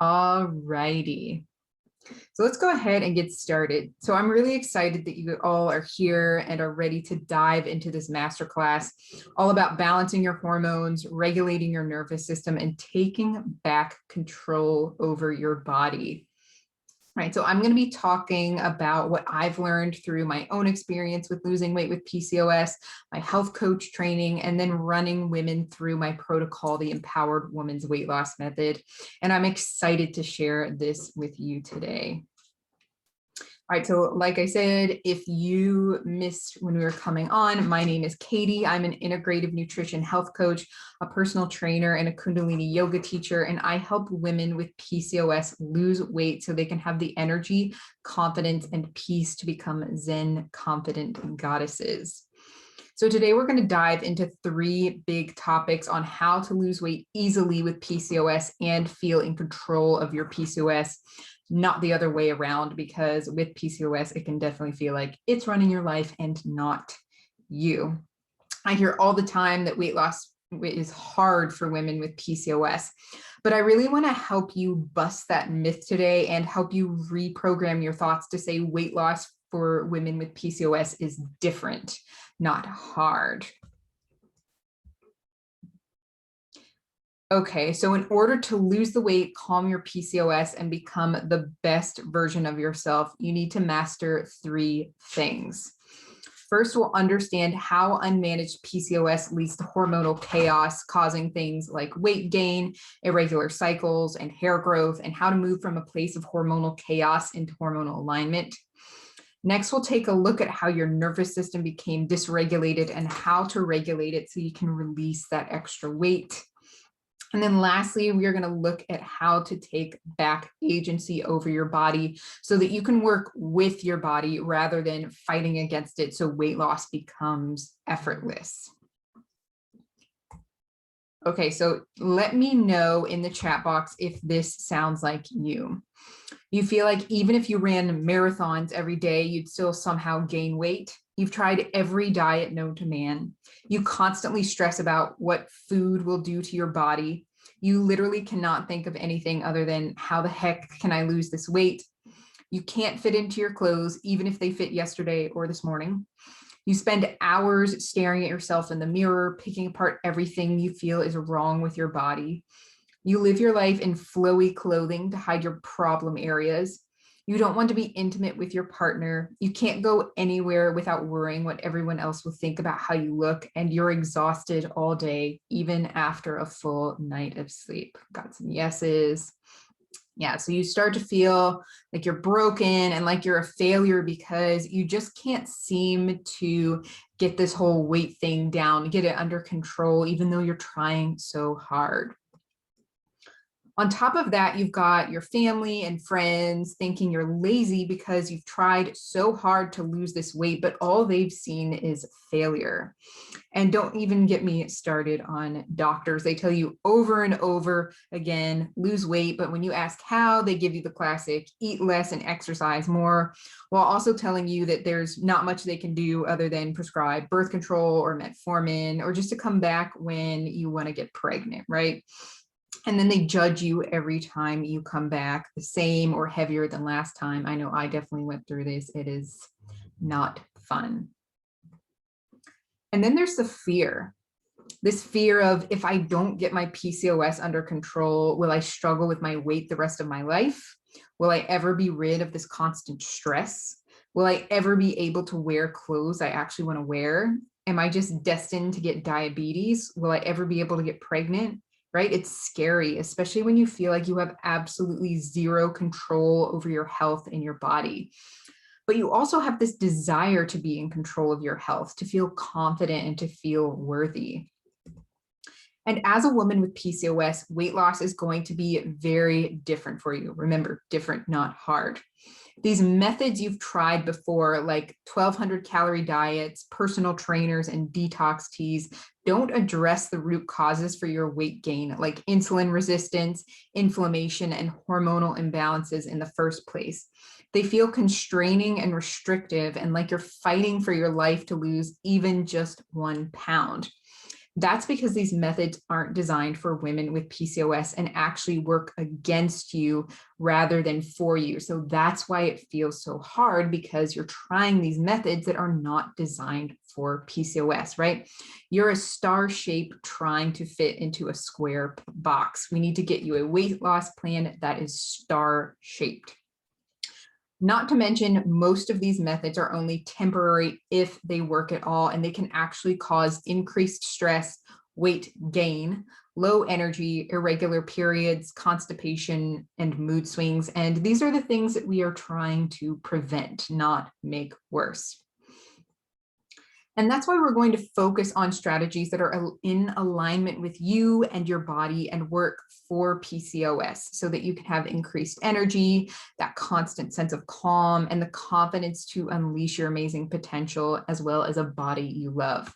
All righty. So let's go ahead and get started. So I'm really excited that you all are here and are ready to dive into this masterclass, all about balancing your hormones, regulating your nervous system, and taking back control over your body. Right, so I'm going to be talking about what I've learned through my own experience with losing weight with PCOS, my health coach training, and then running women through my protocol, the Empowered Woman's Weight Loss Method. And I'm excited to share this with you today. All right, so like I said, if you missed when we were coming on, my name is Katie. I'm an integrative nutrition health coach, a personal trainer, and a Kundalini yoga teacher, and I help women with PCOS lose weight so they can have the energy, confidence, and peace to become Zen confident goddesses. So today we're going to dive into 3 big topics on how to lose weight easily with PCOS and feel in control of your PCOS. Not the other way around, because with PCOS, it can definitely feel like it's running your life and not you. I hear all the time that weight loss is hard for women with PCOS, but I really want to help you bust that myth today and help you reprogram your thoughts to say weight loss for women with PCOS is different, not hard. Okay, so in order to lose the weight, calm your PCOS, and become the best version of yourself, you need to master 3 things. First, we'll understand how unmanaged PCOS leads to hormonal chaos, causing things like weight gain, irregular cycles, and hair growth, and how to move from a place of hormonal chaos into hormonal alignment. Next, we'll take a look at how your nervous system became dysregulated and how to regulate it so you can release that extra weight. And then lastly, we are going to look at how to take back agency over your body so that you can work with your body rather than fighting against it, so weight loss becomes effortless. Okay, so let me know in the chat box if this sounds like you. You feel like even if you ran marathons every day, you'd still somehow gain weight. You've tried every diet known to man. You constantly stress about what food will do to your body. You literally cannot think of anything other than how the heck can I lose this weight? You can't fit into your clothes, even if they fit yesterday or this morning. You spend hours staring at yourself in the mirror, picking apart everything you feel is wrong with your body. You live your life in flowy clothing to hide your problem areas. You don't want to be intimate with your partner. You can't go anywhere without worrying what everyone else will think about how you look, and you're exhausted all day, even after a full night of sleep. Got some yeses. Yeah, so you start to feel like you're broken and like you're a failure because you just can't seem to get this whole weight thing down, get it under control, even though you're trying so hard. On top of that, you've got your family and friends thinking you're lazy because you've tried so hard to lose this weight, but all they've seen is failure. And don't even get me started on doctors. They tell you over and over again, lose weight, but when you ask how, they give you the classic, eat less and exercise more, while also telling you that there's not much they can do other than prescribe birth control or metformin, or just to come back when you want to get pregnant, right? And then they judge you every time you come back the same or heavier than last time. I know I definitely went through this. It is not fun. And then there's the fear. This fear of, if I don't get my PCOS under control, will I struggle with my weight the rest of my life? Will I ever be rid of this constant stress? Will I ever be able to wear clothes I actually want to wear? Am I just destined to get diabetes? Will I ever be able to get pregnant? Right? It's scary, especially when you feel like you have absolutely zero control over your health and your body. But you also have this desire to be in control of your health, to feel confident and to feel worthy. And as a woman with PCOS, weight loss is going to be very different for you. Remember, different, not hard. These methods you've tried before, like 1,200 calorie diets, personal trainers, and detox teas, don't address the root causes for your weight gain, like insulin resistance, inflammation, and hormonal imbalances in the first place. They feel constraining and restrictive, and like you're fighting for your life to lose even just 1 pound. That's because these methods aren't designed for women with PCOS and actually work against you rather than for you. So that's why it feels so hard, because you're trying these methods that are not designed for PCOS, right? You're a star shape trying to fit into a square box. We need to get you a weight loss plan that is star shaped. Not to mention, most of these methods are only temporary if they work at all, and they can actually cause increased stress, weight gain, low energy, irregular periods, constipation, and mood swings. And these are the things that we are trying to prevent, not make worse. And that's why we're going to focus on strategies that are in alignment with you and your body and work for PCOS, so that you can have increased energy, that constant sense of calm, and the confidence to unleash your amazing potential, as well as a body you love.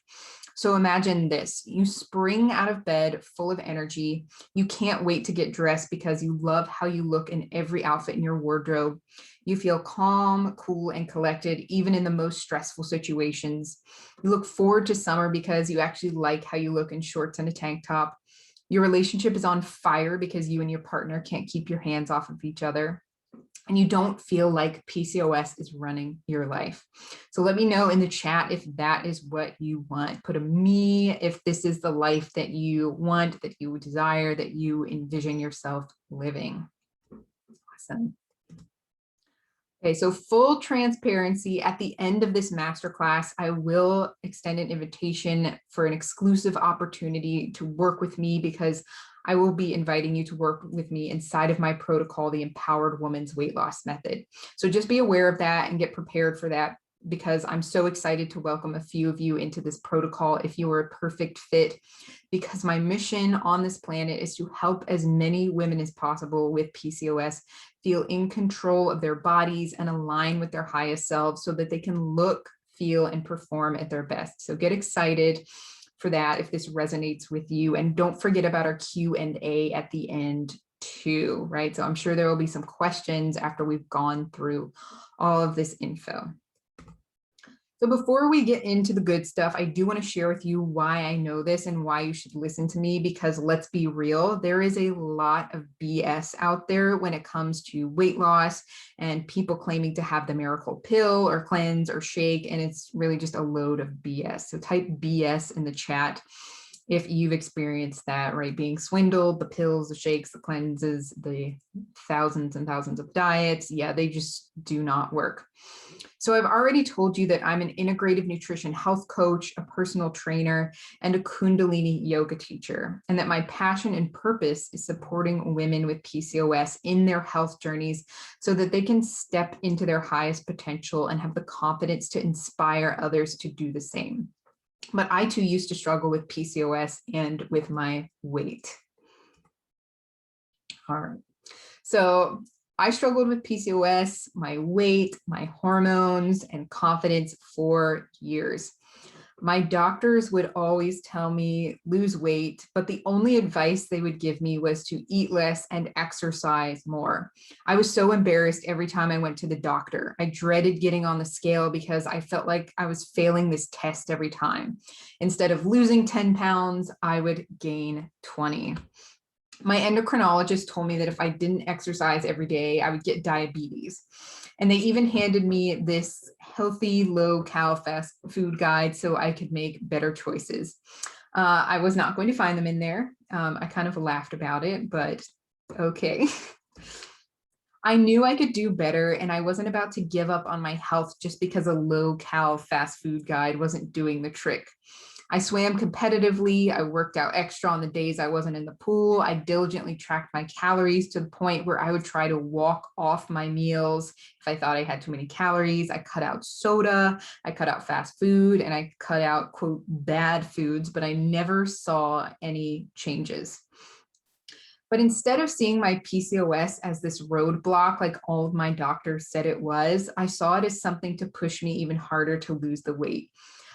So imagine this: you spring out of bed full of energy. You can't wait to get dressed because you love how you look in every outfit in your wardrobe. You feel calm, cool, and collected, even in the most stressful situations. You look forward to summer because you actually like how you look in shorts and a tank top. Your relationship is on fire because you and your partner can't keep your hands off of each other. And you don't feel like PCOS is running your life. So let me know in the chat if that is what you want. Put a me if this is the life that you want, that you desire, that you envision yourself living. Awesome. Okay, so full transparency, at the end of this masterclass, I will extend an invitation for an exclusive opportunity to work with me, because I will be inviting you to work with me inside of my protocol, the Empowered Woman's Weight Loss Method. So just be aware of that and get prepared for that, because I'm so excited to welcome a few of you into this protocol if you are a perfect fit, because my mission on this planet is to help as many women as possible with PCOS feel in control of their bodies and align with their highest selves, so that they can look, feel, and perform at their best. So get excited for that if this resonates with you. And don't forget about our Q&A at the end too, right? So I'm sure there will be some questions after we've gone through all of this info. So before we get into the good stuff, I do want to share with you why I know this and why you should listen to me, because let's be real, there is a lot of BS out there when it comes to weight loss and people claiming to have the miracle pill or cleanse or shake, and it's really just a load of BS. So type BS in the chat if you've experienced that, right? Being swindled, the pills, the shakes, the cleanses, the thousands and thousands of diets. Yeah, they just do not work. So I've already told you that I'm an integrative nutrition health coach, a personal trainer, and a Kundalini yoga teacher, and that my passion and purpose is supporting women with PCOS in their health journeys so that they can step into their highest potential and have the confidence to inspire others to do the same. But I too used to struggle with PCOS and with my weight. All right. So I struggled with PCOS, my weight, my hormones, and confidence for years. My doctors would always tell me lose weight, but the only advice they would give me was to eat less and exercise more. I was so embarrassed every time I went to the doctor. I dreaded getting on the scale because I felt like I was failing this test every time. Instead of losing 10 pounds, I would gain 20. My endocrinologist told me that if I didn't exercise every day, I would get diabetes. And they even handed me this healthy, low-cal fast food guide so I could make better choices. I was not going to find them in there. I kind of laughed about it, but okay. I knew I could do better, and I wasn't about to give up on my health just because a low-cal fast food guide wasn't doing the trick. I swam competitively. I worked out extra on the days I wasn't in the pool. I diligently tracked my calories to the point where I would try to walk off my meals if I thought I had too many calories. I cut out soda, I cut out fast food, and I cut out, quote, bad foods, but I never saw any changes. But instead of seeing my PCOS as this roadblock, like all of my doctors said it was, I saw it as something to push me even harder to lose the weight.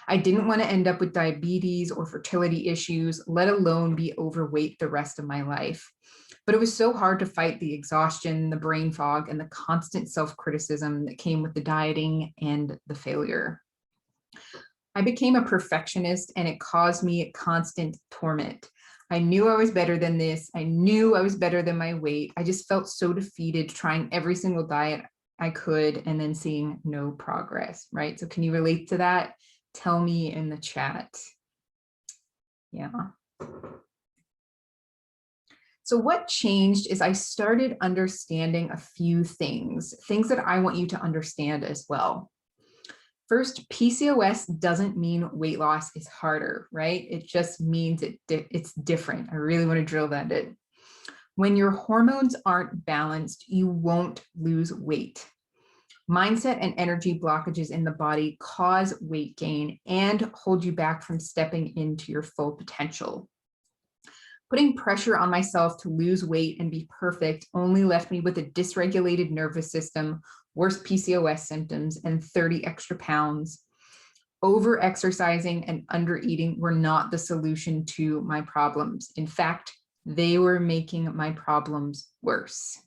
I didn't want to end up with diabetes or fertility issues, let alone be overweight the rest of my life. But it was so hard to fight the exhaustion, the brain fog, and the constant self-criticism that came with the dieting and the failure. I became a perfectionist and it caused me constant torment. I knew I was better than this. I knew I was better than my weight. I just felt so defeated trying every single diet I could and then seeing no progress, right? So can you relate to that? Tell me in the chat. Yeah. So what changed is I started understanding a few things that I want you to understand as well. First, PCOS doesn't mean weight loss is harder, right? It just means it's different. I really want to drill that in. When your hormones aren't balanced, you won't lose weight. Mindset and energy blockages in the body cause weight gain and hold you back from stepping into your full potential. Putting pressure on myself to lose weight and be perfect only left me with a dysregulated nervous system, worse PCOS symptoms, and 30 extra pounds. Over-exercising and under-eating were not the solution to my problems. In fact, they were making my problems worse.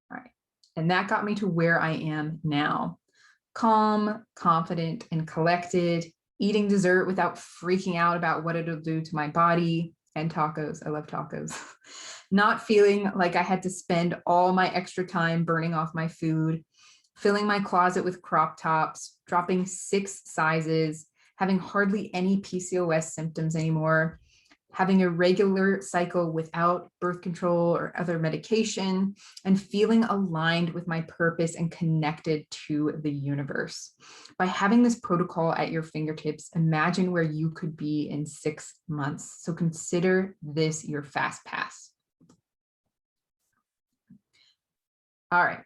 All right, and that got me to where I am now. Calm, confident, and collected, eating dessert without freaking out about what it'll do to my body, and tacos. I love tacos. Not feeling like I had to spend all my extra time burning off my food, filling my closet with crop tops, dropping 6 sizes, having hardly any PCOS symptoms anymore, having a regular cycle without birth control or other medication, and feeling aligned with my purpose and connected to the universe. By having this protocol at your fingertips, imagine where you could be in 6 months. So consider this your fast pass. All right.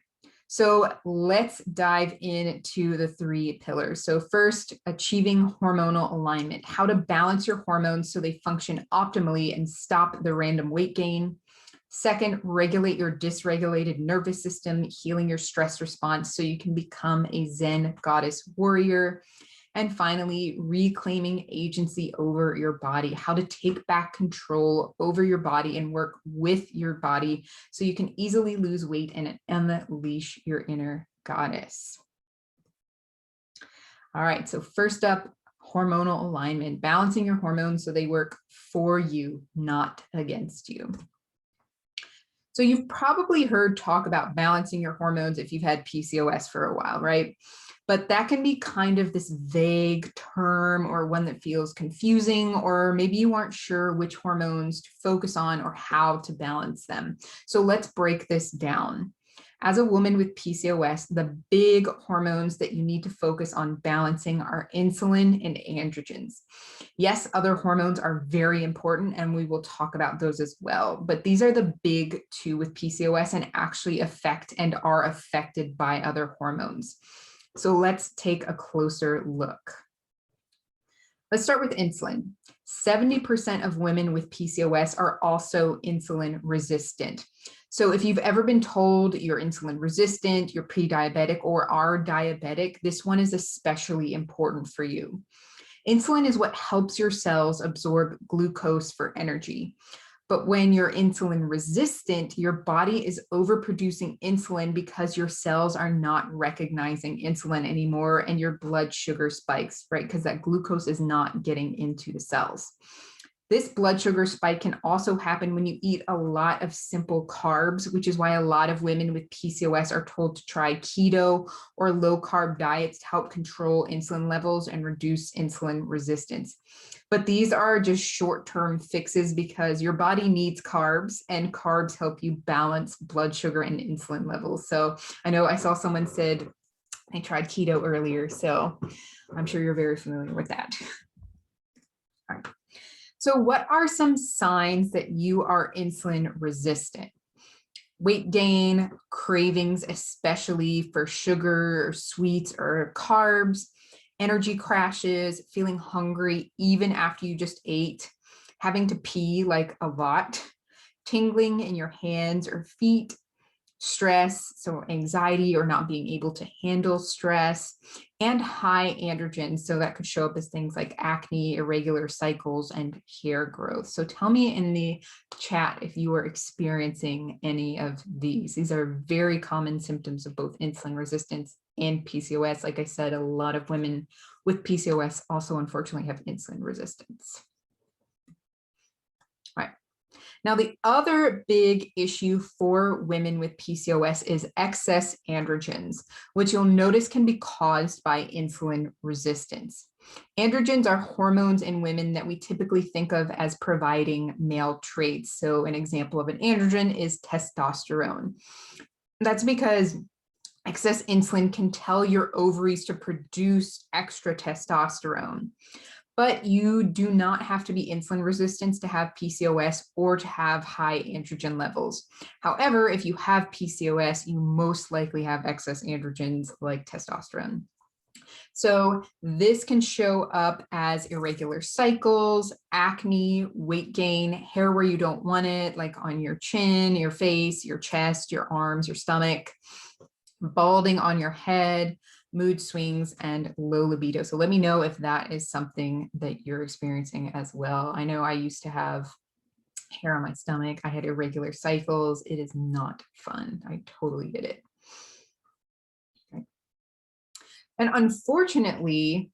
So let's dive into the 3 pillars. So first, achieving hormonal alignment, how to balance your hormones so they function optimally and stop the random weight gain. Second, regulate your dysregulated nervous system, healing your stress response so you can become a Zen goddess warrior. And finally, reclaiming agency over your body, how to take back control over your body and work with your body so you can easily lose weight and unleash your inner goddess. All right, so first up, hormonal alignment, balancing your hormones so they work for you, not against you. So you've probably heard talk about balancing your hormones if you've had PCOS for a while, right? But that can be kind of this vague term or one that feels confusing, or maybe you aren't sure which hormones to focus on or how to balance them. So let's break this down. As a woman with PCOS, the big hormones that you need to focus on balancing are insulin and androgens. Yes, other hormones are very important, and we will talk about those as well, but these are the big 2 with PCOS and actually affect and are affected by other hormones. So let's take a closer look. Let's start with insulin. 70% of women with PCOS are also insulin resistant. So if you've ever been told you're insulin resistant, you're pre-diabetic, or are diabetic, this one is especially important for you. Insulin is what helps your cells absorb glucose for energy. But when you're insulin resistant, your body is overproducing insulin because your cells are not recognizing insulin anymore and your blood sugar spikes, right? Because that glucose is not getting into the cells. This blood sugar spike can also happen when you eat a lot of simple carbs, which is why a lot of women with PCOS are told to try keto or low carb diets to help control insulin levels and reduce insulin resistance. But these are just short-term fixes because your body needs carbs, and carbs help you balance blood sugar and insulin levels. So I know I saw someone said they tried keto earlier, so I'm sure you're very familiar with that. All right. So what are some signs that you are insulin resistant? Weight gain, cravings, especially for sugar or sweets or carbs, energy crashes, feeling hungry even after you just ate, having to pee like a lot, tingling in your hands or feet, stress, so anxiety or not being able to handle stress, and high androgens. So that could show up as things like acne, irregular cycles, and hair growth. So tell me in the chat if you are experiencing any of these. These are very common symptoms of both insulin resistance and PCOS. Like I said, a lot of women with PCOS also unfortunately have insulin resistance. All right. Now, the other big issue for women with PCOS is excess androgens, which you'll notice can be caused by insulin resistance. Androgens are hormones in women that we typically think of as providing male traits. So an example of an androgen is testosterone. That's because excess insulin can tell your ovaries to produce extra testosterone. But you do not have to be insulin resistant to have PCOS or to have high androgen levels. However, if you have PCOS, you most likely have excess androgens like testosterone. So this can show up as irregular cycles, acne, weight gain, hair where you don't want it, like on your chin, your face, your chest, your arms, your stomach, balding on your head, mood swings, and low libido. So let me know if that is something that you're experiencing as well. I know I used to have hair on my stomach. I had irregular cycles. It is not fun. I totally get it. Okay. And unfortunately,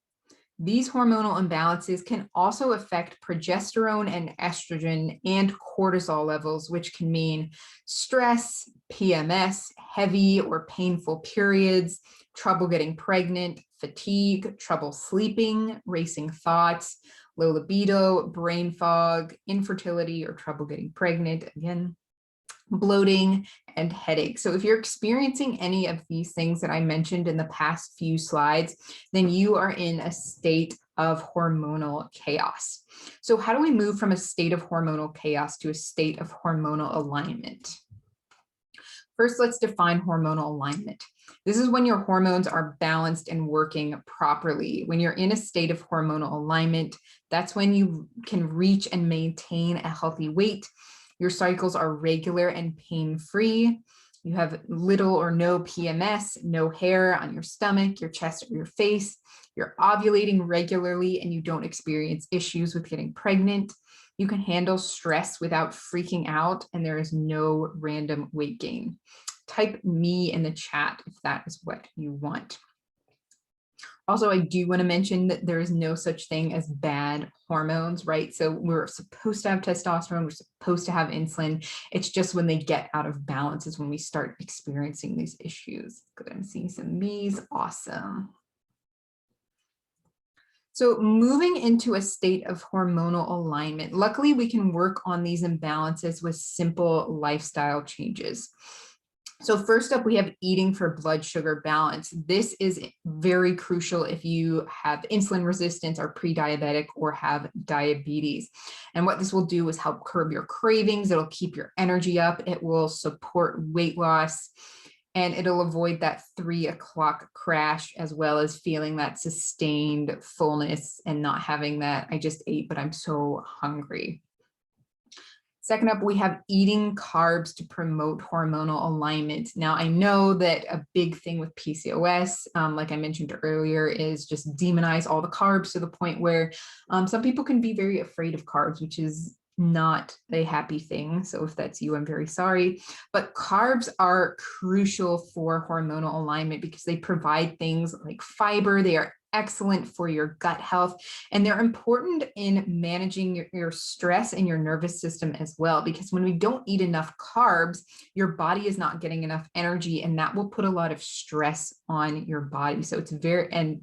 these hormonal imbalances can also affect progesterone and estrogen and cortisol levels, which can mean stress, PMS, heavy or painful periods, trouble getting pregnant, fatigue, trouble sleeping, racing thoughts, low libido, brain fog, infertility or trouble getting pregnant, again, bloating, and headache. So if you're experiencing any of these things that I mentioned in the past few slides, then you are in a state of hormonal chaos. So how do we move from a state of hormonal chaos to a state of hormonal alignment? First, let's define hormonal alignment. This is when your hormones are balanced and working properly. When you're in a state of hormonal alignment, that's when you can reach and maintain a healthy weight. Your cycles are regular and pain-free. You have little or no PMS, no hair on your stomach, your chest, or your face. You're ovulating regularly and you don't experience issues with getting pregnant. You can handle stress without freaking out, and there is no random weight gain. Type me in the chat if that is what you want. Also, I do want to mention that there is no such thing as bad hormones, right? So we're supposed to have testosterone, we're supposed to have insulin. It's just when they get out of balance is when we start experiencing these issues. Good, I'm seeing some me's, awesome. So moving into a state of hormonal alignment, luckily we can work on these imbalances with simple lifestyle changes. So first up, we have eating for blood sugar balance. This is very crucial if you have insulin resistance, are pre-diabetic, or have diabetes. And what this will do is help curb your cravings. It'll keep your energy up. It will support weight loss, and it'll avoid that 3 o'clock crash, as well as feeling that sustained fullness and not having that, I just ate, but I'm so hungry. Second up, we have eating carbs to promote hormonal alignment. Now, I know that a big thing with PCOS, like I mentioned earlier, is just demonize all the carbs to the point where some people can be very afraid of carbs, which is not a happy thing. So if that's you, I'm very sorry. But carbs are crucial for hormonal alignment because they provide things like fiber. They are excellent for your gut health, and they're important in managing your stress and your nervous system as well, because when we don't eat enough carbs, your body is not getting enough energy, and that will put a lot of stress on your body. So it's and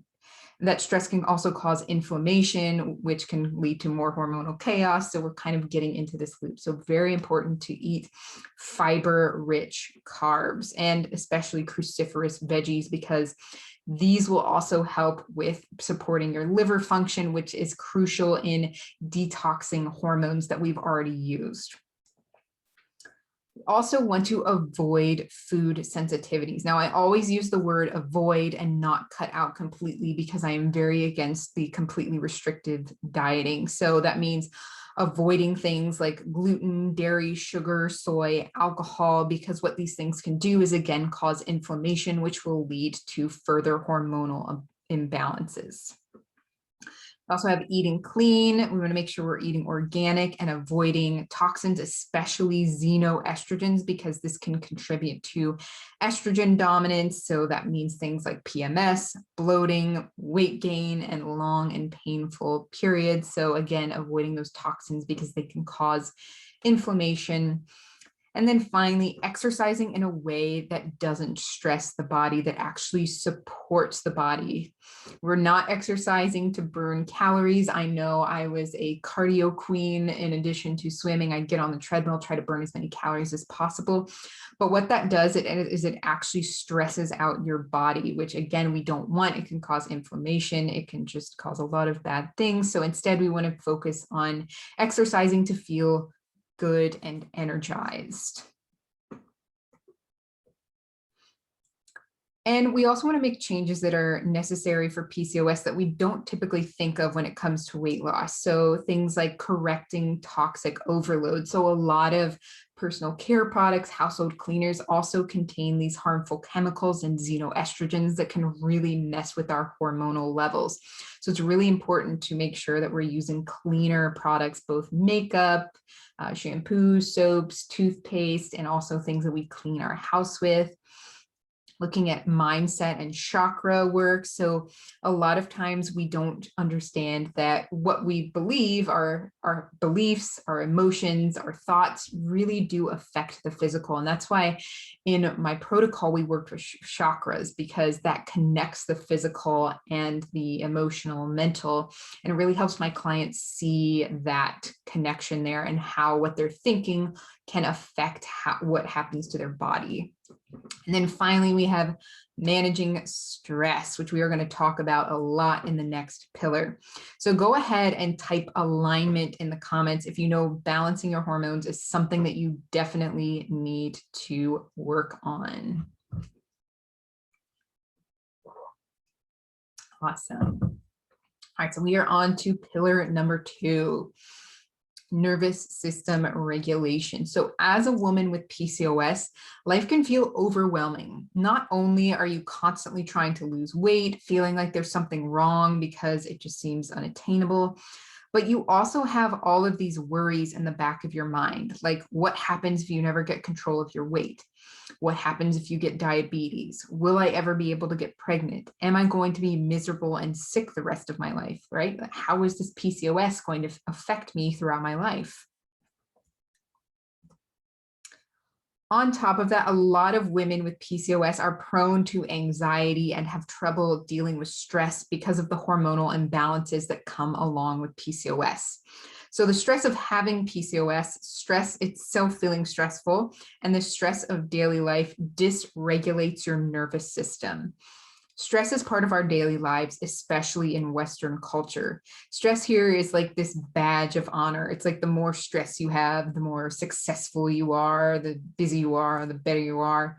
that stress can also cause inflammation, which can lead to more hormonal chaos. So we're kind of getting into this loop. So very important to eat fiber-rich carbs, and especially cruciferous veggies, because these will also help with supporting your liver function, which is crucial in detoxing hormones that we've already used. We also want to avoid food sensitivities. Now, I always use the word avoid and not cut out completely, because I am very against the completely restrictive dieting. So that means avoiding things like gluten, dairy, sugar, soy, alcohol, because what these things can do is again cause inflammation, which will lead to further hormonal imbalances. We also have eating clean. We want to make sure we're eating organic and avoiding toxins, especially xenoestrogens, because this can contribute to estrogen dominance. So that means things like PMS, bloating, weight gain, and long and painful periods. So again, avoiding those toxins because they can cause inflammation. And then finally, exercising in a way that doesn't stress the body, that actually supports the body. We're not exercising to burn calories. I know I was a cardio queen. In addition to swimming, I'd get on the treadmill, try to burn as many calories as possible. But what that does is it actually stresses out your body, which again, we don't want. It can cause inflammation. It can just cause a lot of bad things. So instead, we want to focus on exercising to feel good and energized. And we also want to make changes that are necessary for PCOS that we don't typically think of when it comes to weight loss. So things like correcting toxic overload. So a lot of personal care products, household cleaners also contain these harmful chemicals and xenoestrogens that can really mess with our hormonal levels. So it's really important to make sure that we're using cleaner products, both makeup, shampoos, soaps, toothpaste, and also things that we clean our house with. Looking at mindset and chakra work. So a lot of times we don't understand that what we believe, our beliefs, our emotions, our thoughts really do affect the physical. And that's why in my protocol, we worked with chakras, because that connects the physical and the emotional, mental, and it really helps my clients see that connection there and how what they're thinking can affect what happens to their body. And then finally, we have managing stress, which we are going to talk about a lot in the next pillar. So go ahead and type alignment in the comments if you know balancing your hormones is something that you definitely need to work on. Awesome. All right, so we are on to pillar number 2. Nervous system regulation. So as a woman with PCOS, life can feel overwhelming. Not only are you constantly trying to lose weight, feeling like there's something wrong because it just seems unattainable, but you also have all of these worries in the back of your mind. Like, what happens if you never get control of your weight? What happens if you get diabetes? Will I ever be able to get pregnant? Am I going to be miserable and sick the rest of my life, right? How is this PCOS going to affect me throughout my life? On top of that, a lot of women with PCOS are prone to anxiety and have trouble dealing with stress because of the hormonal imbalances that come along with PCOS. So the stress of having PCOS, stress itself feeling stressful, and the stress of daily life dysregulates your nervous system. Stress is part of our daily lives, especially in Western culture. Stress here is like this badge of honor. It's like the more stress you have, the more successful you are, the busier you are, the better you are.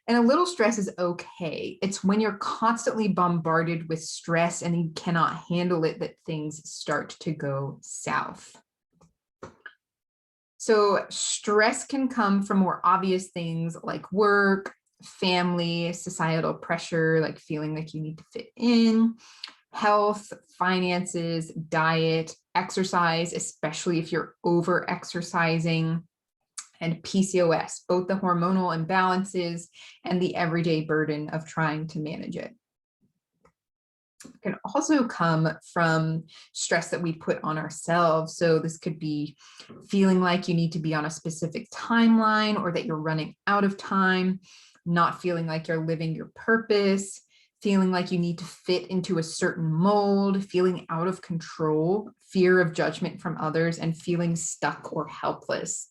And a little stress is okay. It's when you're constantly bombarded with stress and you cannot handle it that things start to go south. So stress can come from more obvious things like work, family, societal pressure, like feeling like you need to fit in, health, finances, diet, exercise, especially if you're over exercising, and PCOS, both the hormonal imbalances and the everyday burden of trying to manage it. It can also come from stress that we put on ourselves. So this could be feeling like you need to be on a specific timeline or that you're running out of time, not feeling like you're living your purpose, feeling like you need to fit into a certain mold, feeling out of control, fear of judgment from others, and feeling stuck or helpless.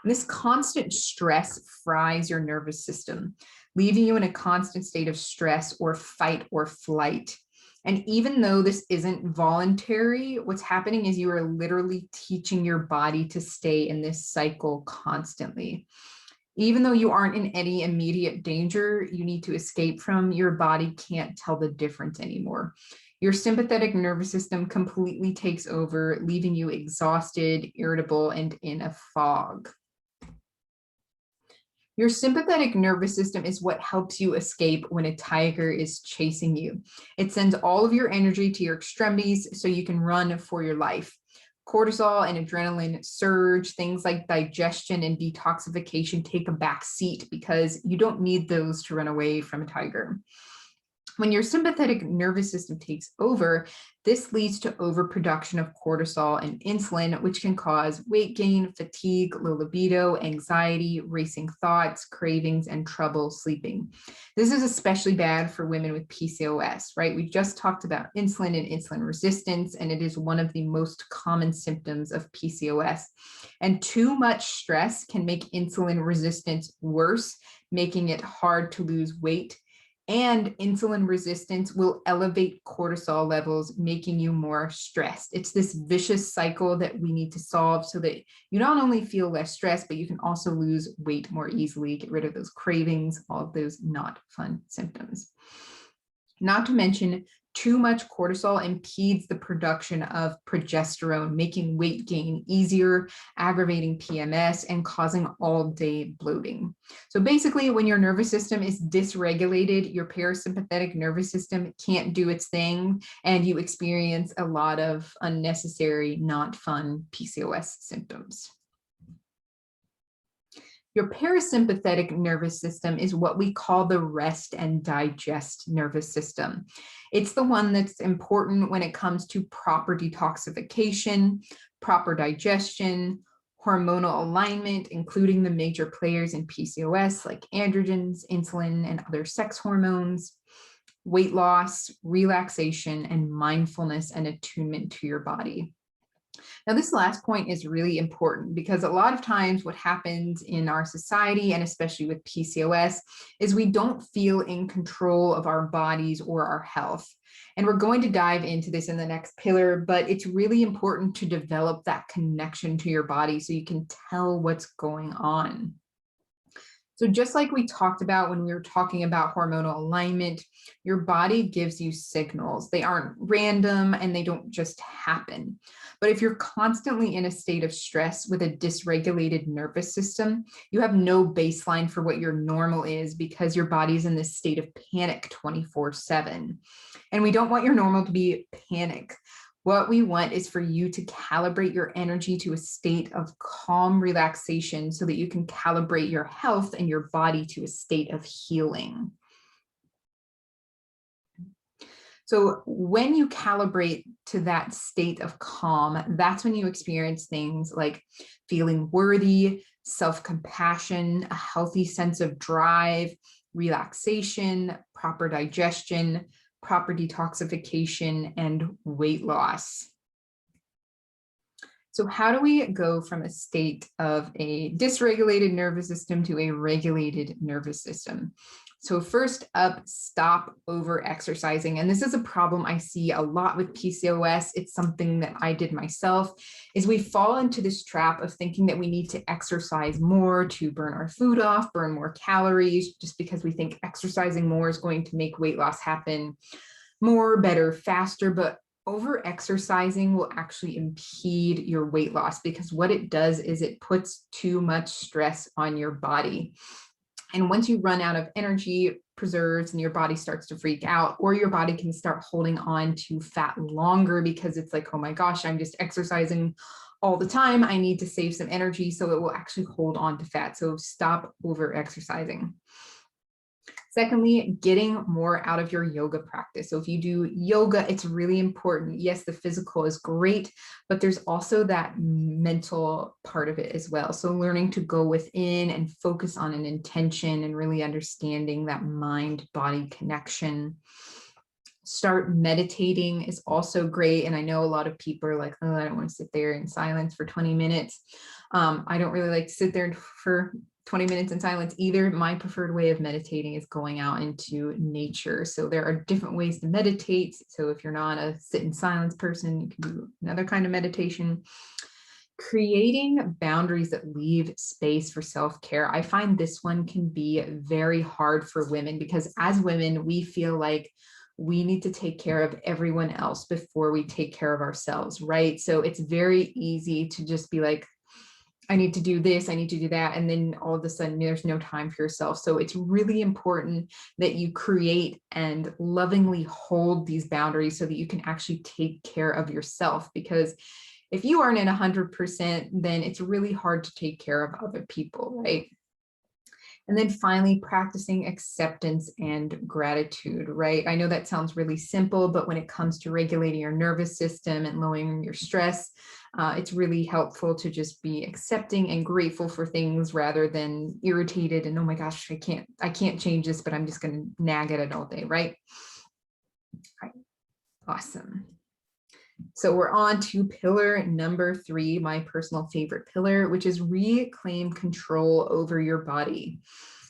And this constant stress fries your nervous system, leaving you in a constant state of stress or fight or flight. And even though this isn't voluntary, what's happening is you are literally teaching your body to stay in this cycle constantly. Even though you aren't in any immediate danger you need to escape from, your body can't tell the difference anymore. Your sympathetic nervous system completely takes over, leaving you exhausted, irritable, and in a fog. Your sympathetic nervous system is what helps you escape when a tiger is chasing you. It sends all of your energy to your extremities so you can run for your life. Cortisol and adrenaline surge, things like digestion and detoxification take a back seat because you don't need those to run away from a tiger. When your sympathetic nervous system takes over, this leads to overproduction of cortisol and insulin, which can cause weight gain, fatigue, low libido, anxiety, racing thoughts, cravings, and trouble sleeping. This is especially bad for women with PCOS, right? We just talked about insulin and insulin resistance, and it is one of the most common symptoms of PCOS. And too much stress can make insulin resistance worse, making it hard to lose weight. And insulin resistance will elevate cortisol levels, making you more stressed. It's this vicious cycle that we need to solve so that you not only feel less stressed, but you can also lose weight more easily, get rid of those cravings, all of those not fun symptoms. Not to mention, too much cortisol impedes the production of progesterone, making weight gain easier, aggravating PMS, and causing all-day bloating. So basically, when your nervous system is dysregulated, your parasympathetic nervous system can't do its thing, and you experience a lot of unnecessary, not fun PCOS symptoms. Your parasympathetic nervous system is what we call the rest and digest nervous system. It's the one that's important when it comes to proper detoxification, proper digestion, hormonal alignment, including the major players in PCOS like androgens, insulin, and other sex hormones, weight loss, relaxation, and mindfulness and attunement to your body. Now, this last point is really important because a lot of times what happens in our society, and especially with PCOS, is we don't feel in control of our bodies or our health. And we're going to dive into this in the next pillar, but it's really important to develop that connection to your body so you can tell what's going on. So just like we talked about when we were talking about hormonal alignment, your body gives you signals. They aren't random and they don't just happen. But if you're constantly in a state of stress with a dysregulated nervous system, you have no baseline for what your normal is because your body's in this state of panic 24/7. And we don't want your normal to be panic. What we want is for you to calibrate your energy to a state of calm relaxation so that you can calibrate your health and your body to a state of healing. So when you calibrate to that state of calm, that's when you experience things like feeling worthy, self-compassion, a healthy sense of drive, relaxation, proper digestion, proper detoxification, and weight loss. So how do we go from a state of a dysregulated nervous system to a regulated nervous system? So first up, stop over exercising. And this is a problem I see a lot with PCOS. It's something that I did myself, is we fall into this trap of thinking that we need to exercise more to burn our food off, burn more calories, just because we think exercising more is going to make weight loss happen more, better, faster. But over exercising will actually impede your weight loss because what it does is it puts too much stress on your body. And once you run out of energy preserves and your body starts to freak out, or your body can start holding on to fat longer because it's like, oh my gosh, I'm just exercising all the time. I need to save some energy. So it will actually hold on to fat. So stop over exercising. Secondly, getting more out of your yoga practice. So if you do yoga, it's really important. Yes, the physical is great, but there's also that mental part of it as well. So learning to go within and focus on an intention and really understanding that mind-body connection. Start meditating is also great. And I know a lot of people are like, oh, I don't want to sit there in silence for 20 minutes. I don't really like to sit there for 20 minutes in silence either. My preferred way of meditating is going out into nature. So there are different ways to meditate. So if you're not a sit in silence person, you can do another kind of meditation. Creating boundaries that leave space for self-care. I find this one can be very hard for women because as women, we feel like we need to take care of everyone else before we take care of ourselves, right? So it's very easy to just be like, I need to do this, I need to do that. And then all of a sudden there's no time for yourself. So it's really important that you create and lovingly hold these boundaries so that you can actually take care of yourself. Because if you aren't at 100%, then it's really hard to take care of other people, right? And then finally, practicing acceptance and gratitude, right? I know that sounds really simple, but when it comes to regulating your nervous system and lowering your stress, it's really helpful to just be accepting and grateful for things rather than irritated and, oh my gosh, I can't change this, but I'm just going to nag at it all day, right? All right. Awesome. So we're on to pillar number 3, my personal favorite pillar, which is reclaim control over your body.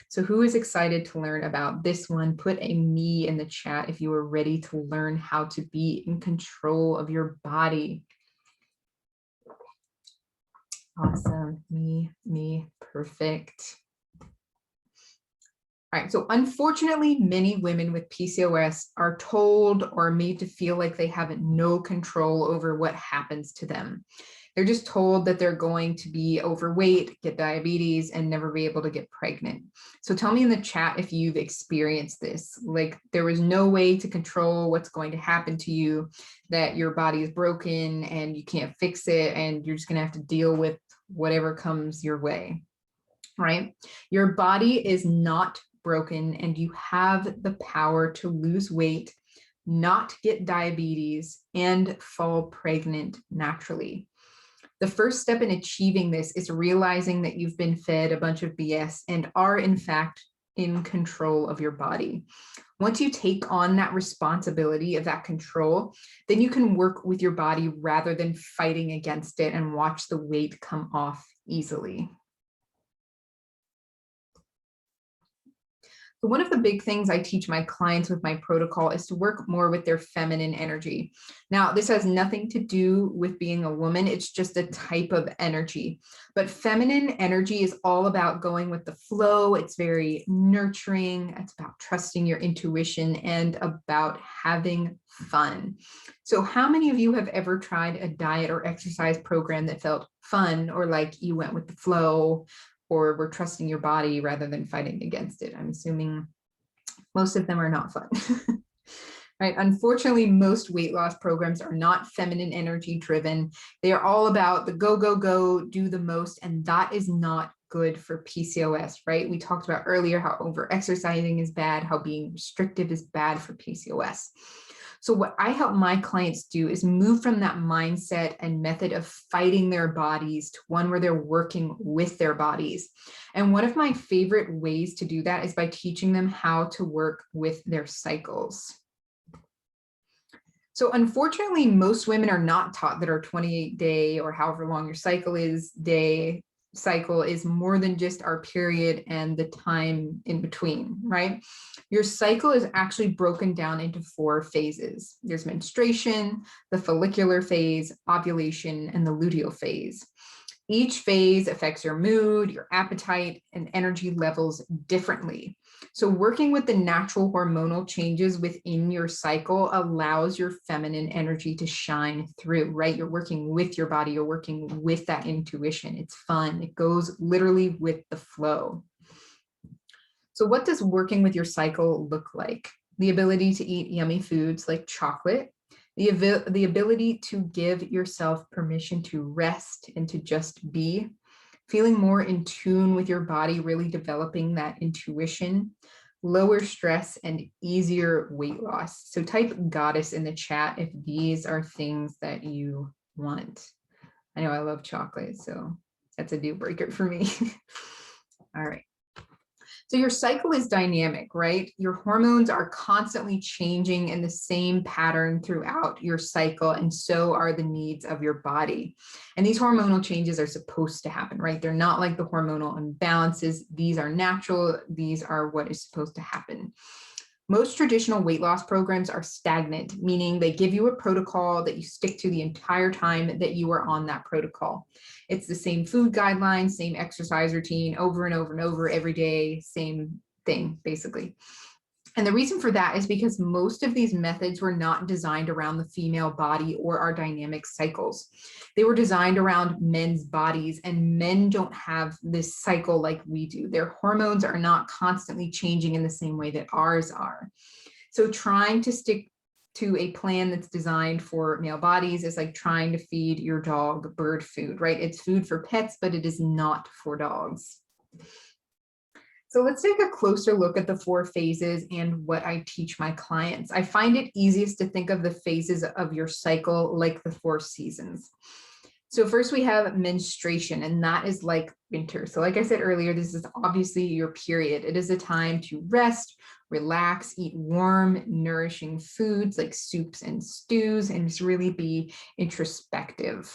So who is excited to learn about this one? Put a me in the chat if you are ready to learn how to be in control of your body. Awesome. Me, perfect. All right, so unfortunately, many women with PCOS are told or made to feel like they have no control over what happens to them. They're just told that they're going to be overweight, get diabetes, and never be able to get pregnant. So tell me in the chat if you've experienced this, like there was no way to control what's going to happen to you, that your body is broken and you can't fix it, and you're just gonna have to deal with whatever comes your way, right? Your body is not broken, and you have the power to lose weight, not get diabetes, and fall pregnant naturally. The first step in achieving this is realizing that you've been fed a bunch of BS and are in fact in control of your body. Once you take on that responsibility of that control, then you can work with your body rather than fighting against it and watch the weight come off easily. So one of the big things I teach my clients with my protocol is to work more with their feminine energy. Now, this has nothing to do with being a woman. It's just a type of energy. But feminine energy is all about going with the flow. It's very nurturing. It's about trusting your intuition and about having fun. So how many of you have ever tried a diet or exercise program that felt fun, or like you went with the flow, or we're trusting your body rather than fighting against it? I'm assuming most of them are not fun. Right? Unfortunately, most weight loss programs are not feminine energy driven. They are all about the go, go, go, do the most, and that is not good for PCOS, right? We talked about earlier how over-exercising is bad, how being restrictive is bad for PCOS. So what I help my clients do is move from that mindset and method of fighting their bodies to one where they're working with their bodies. And one of my favorite ways to do that is by teaching them how to work with their cycles. So unfortunately, most women are not taught that our 28-day or however long your cycle is, cycle is more than just our period and the time in between, right? Your cycle is actually broken down into 4 phases. There's menstruation, the follicular phase, ovulation, and the luteal phase. Each phase affects your mood, your appetite, and energy levels differently. So working with the natural hormonal changes within your cycle allows your feminine energy to shine through, right? You're working with your body, you're working with that intuition. It's fun. It goes literally with the flow. So what does working with your cycle look like? The ability to eat yummy foods like chocolate, the ability to give yourself permission to rest and to just be, feeling more in tune with your body, really developing that intuition, lower stress, and easier weight loss. So type goddess in the chat if these are things that you want. I know I love chocolate, so that's a deal breaker for me. All right. So your cycle is dynamic, right? Your hormones are constantly changing in the same pattern throughout your cycle, and so are the needs of your body. And these hormonal changes are supposed to happen, right? They're not like the hormonal imbalances. These are natural. These are what is supposed to happen. Most traditional weight loss programs are stagnant, meaning they give you a protocol that you stick to the entire time that you are on that protocol. It's the same food guidelines, same exercise routine over and over and over every day, same thing, basically. And the reason for that is because most of these methods were not designed around the female body or our dynamic cycles. They were designed around men's bodies, and men don't have this cycle like we do. Their hormones are not constantly changing in the same way that ours are. So trying to stick to a plan that's designed for male bodies is like trying to feed your dog bird food, right? It's food for pets, but it is not for dogs. So let's take a closer look at the 4 phases and what I teach my clients. I find it easiest to think of the phases of your cycle like the 4 seasons. So first we have menstruation, and that is like winter. So like I said earlier, this is obviously your period. It is a time to rest, relax, eat warm, nourishing foods like soups and stews, and just really be introspective.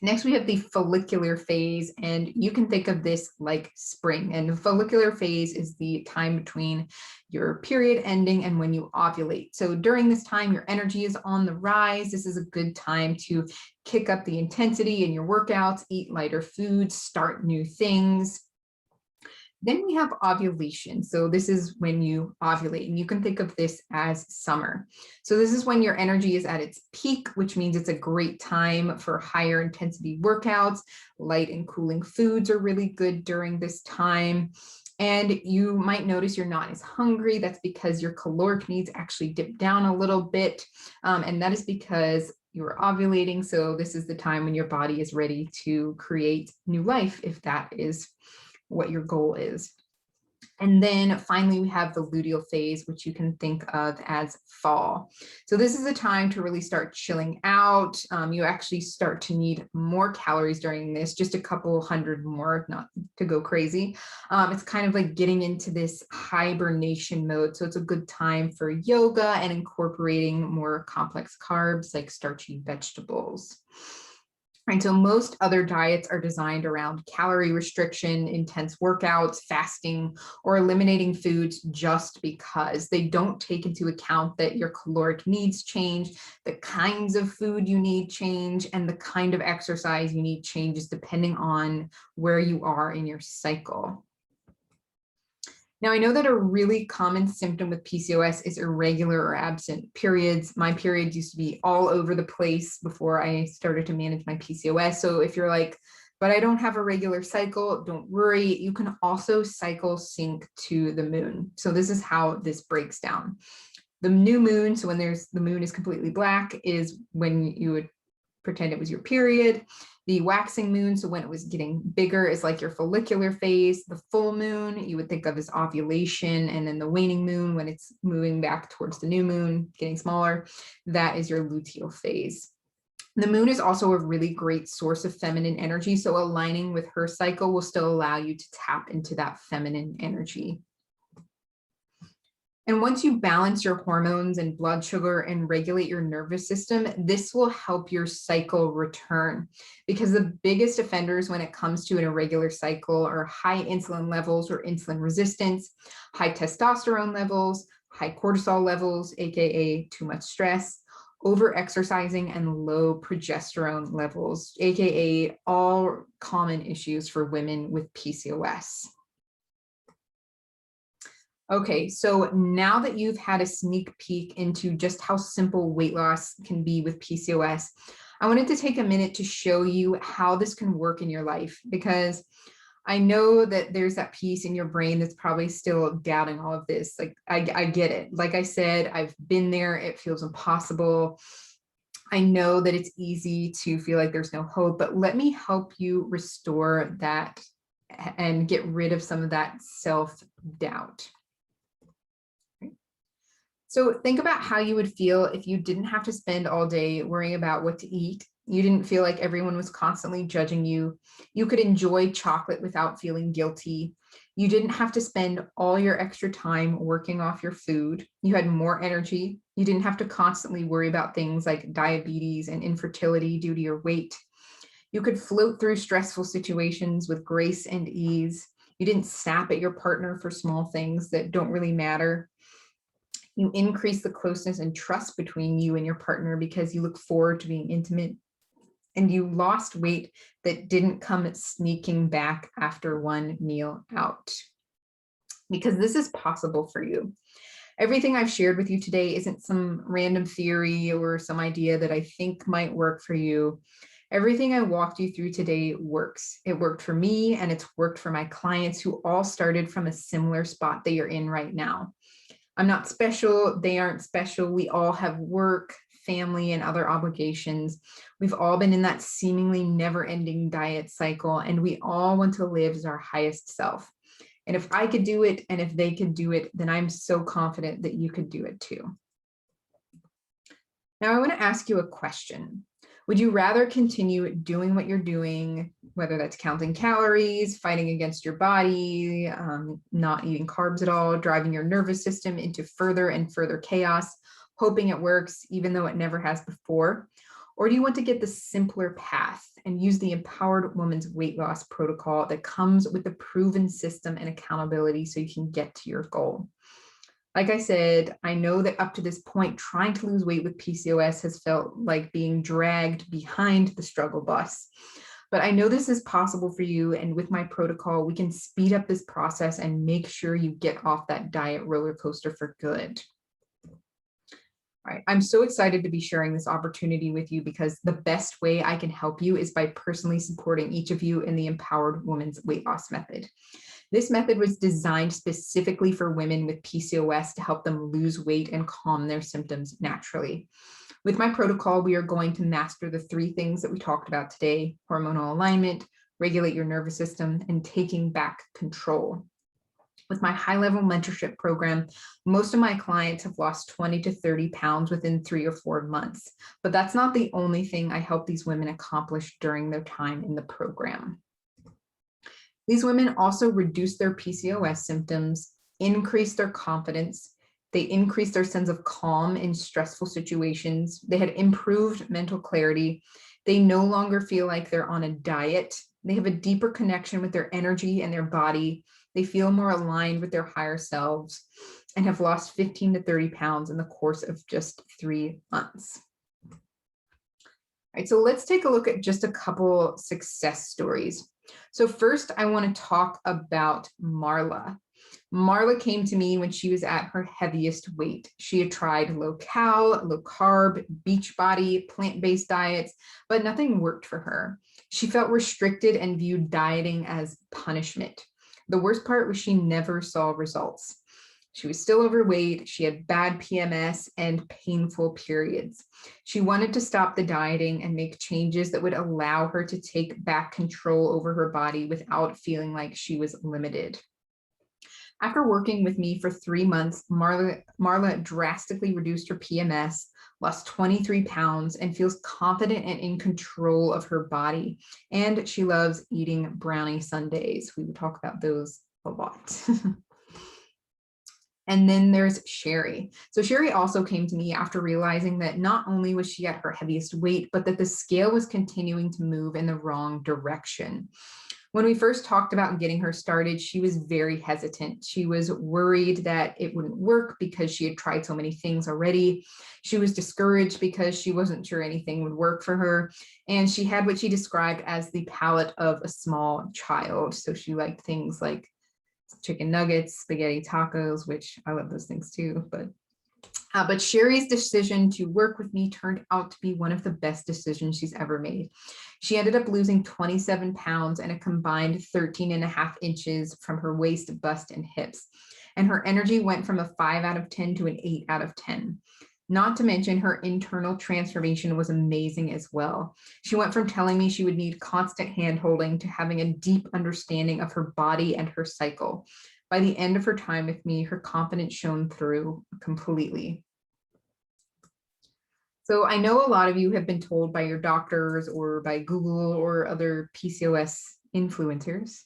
Next, we have the follicular phase, and you can think of this like spring. And the follicular phase is the time between your period ending and when you ovulate. So during this time, your energy is on the rise. This is a good time to kick up the intensity in your workouts, eat lighter foods, start new things. Then we have ovulation. So this is when you ovulate, and you can think of this as summer. So this is when your energy is at its peak, which means it's a great time for higher intensity workouts. Light and cooling foods are really good during this time. And you might notice you're not as hungry. That's because your caloric needs actually dip down a little bit. And that is because you're ovulating. So this is the time when your body is ready to create new life, if that is what your goal is. And then finally, we have the luteal phase, which you can think of as fall. So this is a time to really start chilling out. You actually start to need more calories during this, just a couple hundred more, not to go crazy. It's kind of like getting into this hibernation mode. So it's a good time for yoga and incorporating more complex carbs like starchy vegetables. Right, so most other diets are designed around calorie restriction, intense workouts, fasting, or eliminating foods just because they don't take into account that your caloric needs change, the kinds of food you need change, and the kind of exercise you need changes depending on where you are in your cycle. Now, I know that a really common symptom with PCOS is irregular or absent periods. My periods used to be all over the place before I started to manage my PCOS. So if you're like, but I don't have a regular cycle, don't worry. You can also cycle sync to the moon. So this is how this breaks down. The new moon, so when the moon is completely black, is when you would pretend it was your period. The waxing moon, so when it was getting bigger, is like your follicular phase. The full moon, you would think of as ovulation. And then the waning moon, when it's moving back towards the new moon, getting smaller, that is your luteal phase. The moon is also a really great source of feminine energy. So aligning with her cycle will still allow you to tap into that feminine energy. And once you balance your hormones and blood sugar and regulate your nervous system, this will help your cycle return, because the biggest offenders when it comes to an irregular cycle are high insulin levels or insulin resistance, high testosterone levels, high cortisol levels, aka too much stress, over-exercising, and low progesterone levels, aka all common issues for women with PCOS. Okay, so now that you've had a sneak peek into just how simple weight loss can be with PCOS, I wanted to take a minute to show you how this can work in your life, because I know that there's that piece in your brain that's probably still doubting all of this. Like, I get it. Like I said, I've been there. It feels impossible. I know that it's easy to feel like there's no hope, but let me help you restore that and get rid of some of that self-doubt. So think about how you would feel if you didn't have to spend all day worrying about what to eat. You didn't feel like everyone was constantly judging you. You could enjoy chocolate without feeling guilty. You didn't have to spend all your extra time working off your food. You had more energy. You didn't have to constantly worry about things like diabetes and infertility due to your weight. You could float through stressful situations with grace and ease. You didn't snap at your partner for small things that don't really matter. You increase the closeness and trust between you and your partner because you look forward to being intimate. And you lost weight that didn't come sneaking back after one meal out. Because this is possible for you. Everything I've shared with you today isn't some random theory or some idea that I think might work for you. Everything I walked you through today works. It worked for me and it's worked for my clients who all started from a similar spot that you're in right now. I'm not special. They aren't special. We all have work, family, and other obligations. We've all been in that seemingly never-ending diet cycle, and we all want to live as our highest self. And if I could do it, and if they could do it, then I'm so confident that you could do it too. Now, I want to ask you a question. Would you rather continue doing what you're doing, whether that's counting calories, fighting against your body, not eating carbs at all, driving your nervous system into further and further chaos, hoping it works, even though it never has before? Or do you want to get the simpler path and use the Empowered Woman's Weight Loss Protocol that comes with the proven system and accountability so you can get to your goal? Like I said, I know that up to this point, trying to lose weight with PCOS has felt like being dragged behind the struggle bus. But I know this is possible for you. And with my protocol, we can speed up this process and make sure you get off that diet roller coaster for good. All right, I'm so excited to be sharing this opportunity with you because the best way I can help you is by personally supporting each of you in the Empowered Woman's Weight Loss Method. This method was designed specifically for women with PCOS to help them lose weight and calm their symptoms naturally. With my protocol, we are going to master the 3 things that we talked about today: hormonal alignment, regulate your nervous system, and taking back control. With my high-level mentorship program, most of my clients have lost 20 to 30 pounds within 3 or 4 months, but that's not the only thing I help these women accomplish during their time in the program. These women also reduce their PCOS symptoms, increase their confidence, they increase their sense of calm in stressful situations, they had improved mental clarity, they no longer feel like they're on a diet, they have a deeper connection with their energy and their body, they feel more aligned with their higher selves, and have lost 15 to 30 pounds in the course of just 3 months. All right, so let's take a look at just a couple success stories. So first, I want to talk about Marla. Marla came to me when she was at her heaviest weight. She had tried low-cal, low-carb, beachbody, plant-based diets, but nothing worked for her. She felt restricted and viewed dieting as punishment. The worst part was she never saw results. She was still overweight, she had bad PMS and painful periods. She wanted to stop the dieting and make changes that would allow her to take back control over her body without feeling like she was limited. After working with me for 3 months, Marla drastically reduced her PMS, lost 23 pounds, and feels confident and in control of her body. And she loves eating brownie sundaes. We would talk about those a lot. And then there's Sherry. So Sherry also came to me after realizing that not only was she at her heaviest weight, but that the scale was continuing to move in the wrong direction. When we first talked about getting her started, she was very hesitant. She was worried that it wouldn't work because she had tried so many things already. She was discouraged because she wasn't sure anything would work for her. And she had what she described as the palate of a small child. So she liked things like chicken nuggets, spaghetti tacos, which I love those things too. But Sherry's decision to work with me turned out to be one of the best decisions she's ever made. She ended up losing 27 pounds and a combined 13.5 inches from her waist, bust, and hips. And her energy went from a 5 out of 10 to an 8 out of 10. Not to mention her internal transformation was amazing as well. She went from telling me she would need constant hand-holding to having a deep understanding of her body and her cycle. By the end of her time with me, her confidence shone through completely. So I know a lot of you have been told by your doctors or by Google or other PCOS influencers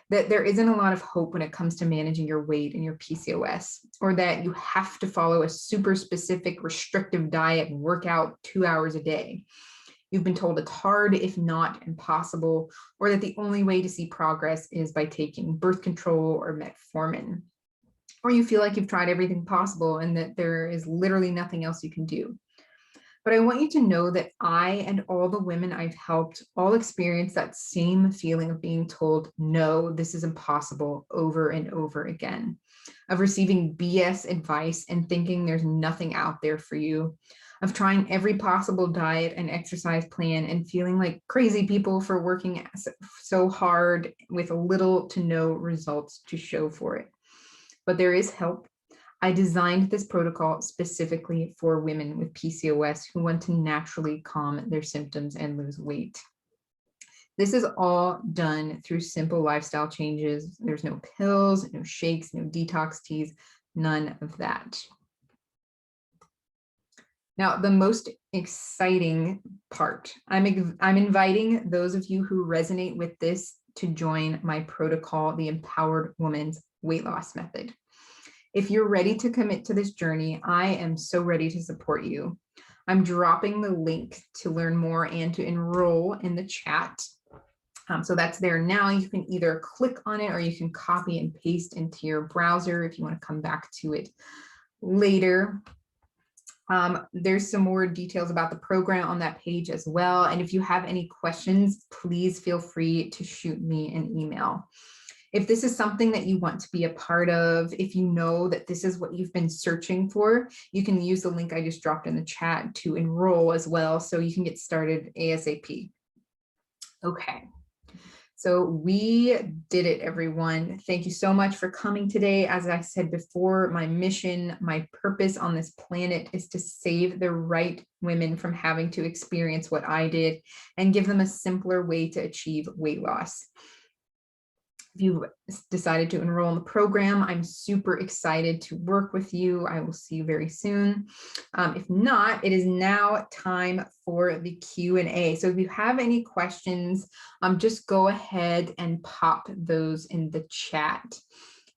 that there isn't a lot of hope when it comes to managing your weight and your PCOS, or that you have to follow a super specific restrictive diet and work out 2 hours a day. You've been told it's hard, if not impossible, or that the only way to see progress is by taking birth control or metformin. Or you feel like you've tried everything possible and that there is literally nothing else you can do. But I want you to know that I and all the women I've helped all experience that same feeling of being told, no, this is impossible, over and over again, of receiving BS advice and thinking there's nothing out there for you, of trying every possible diet and exercise plan and feeling like crazy people for working so hard with little to no results to show for it. But there is help. I designed this protocol specifically for women with PCOS who want to naturally calm their symptoms and lose weight. This is all done through simple lifestyle changes. There's no pills, no shakes, no detox teas, none of that. Now, the most exciting part, I'm inviting those of you who resonate with this to join my protocol, the Empowered Woman's Weight Loss Method. If you're ready to commit to this journey, I am so ready to support you. I'm dropping the link to learn more and to enroll in the chat. So that's there now. You can either click on it or you can copy and paste into your browser if you want to come back to it later. There's some more details about the program on that page as well. And if you have any questions, please feel free to shoot me an email. If this is something that you want to be a part of, if you know that this is what you've been searching for, you can use the link I just dropped in the chat to enroll as well, so you can get started ASAP. Okay, so we did it, everyone. Thank you so much for coming today. As I said before, my mission, my purpose on this planet is to save the right women from having to experience what I did and give them a simpler way to achieve weight loss. If you've decided to enroll in the program, I'm super excited to work with you. I will see you very soon. If not, it is now time for the Q&A. So if you have any questions, just go ahead and pop those in the chat.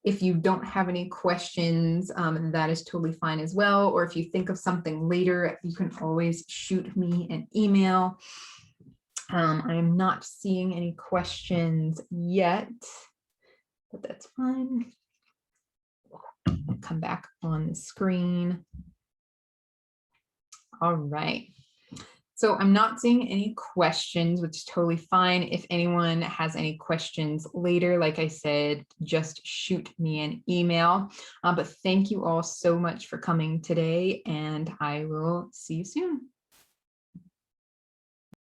If you don't have any questions, that is totally fine as well. Or if you think of something later, you can always shoot me an email. I am not seeing any questions yet, but that's fine. I'll come back on the screen. All right. So I'm not seeing any questions, which is totally fine. If anyone has any questions later, like I said, just shoot me an email. But thank you all so much for coming today, and I will see you soon.